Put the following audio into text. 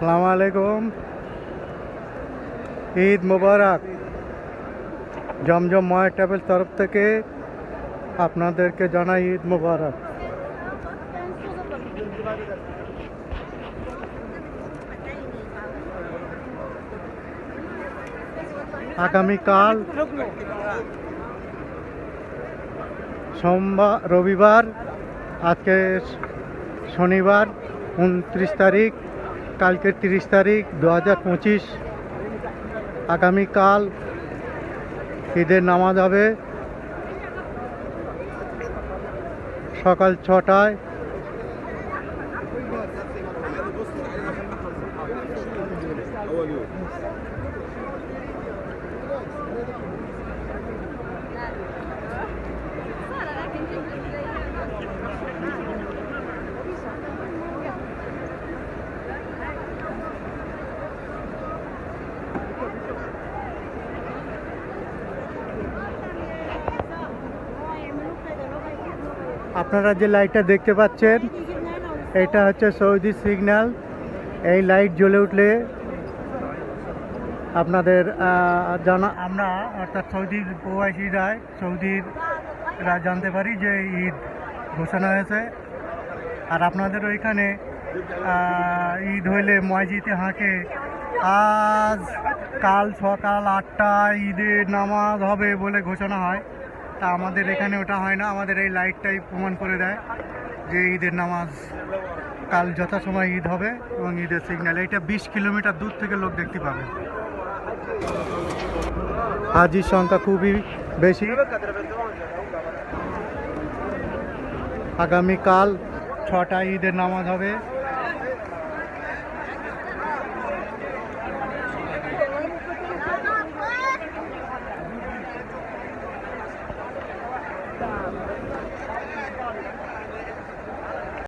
আসসালামু আলাইকুম। ঈদ মোবারক। জমজম ময় ট্রাভেলস তরফ থেকে আপনাদেরকে জানাই ঈদ মোবারক। আগামীকাল রবিবার, আজকে শনিবার 29 তারিখ, কালকে 30 তারিখ 2025। আগামীকাল ঈদের নামাজ হবে সকাল 6টায়। আপনারা যে লাইটটা দেখতে পাচ্ছেন, এটা হচ্ছে সৌদি সিগন্যাল। এই লাইট জ্বলে উঠলে আপনাদের আমরা অর্থাৎ সৌদির প্রবাসীরা, সৌদিরা জানতে পারি যে ঈদ ঘোষণা হয়েছে। আর আপনাদের ওইখানে ঈদ হইলে মসজিদে হাঁকে আজ কাল সকাল 8টায় ঈদের নামাজ হবে বলে ঘোষণা হয়। তা আমাদের এখানে ওটা হয় না। আমাদের এই লাইটটাই প্রমাণ করে দেয় যে ঈদের নামাজ কাল যথাসময় ঈদ হবে এবং ঈদের সিগন্যাল। এইটা 20 কিলোমিটার দূর থেকে লোক দেখতে পাবে। হাজির সংখ্যা খুবই বেশি। আগামীকাল 6টায় ঈদের নামাজ হবে।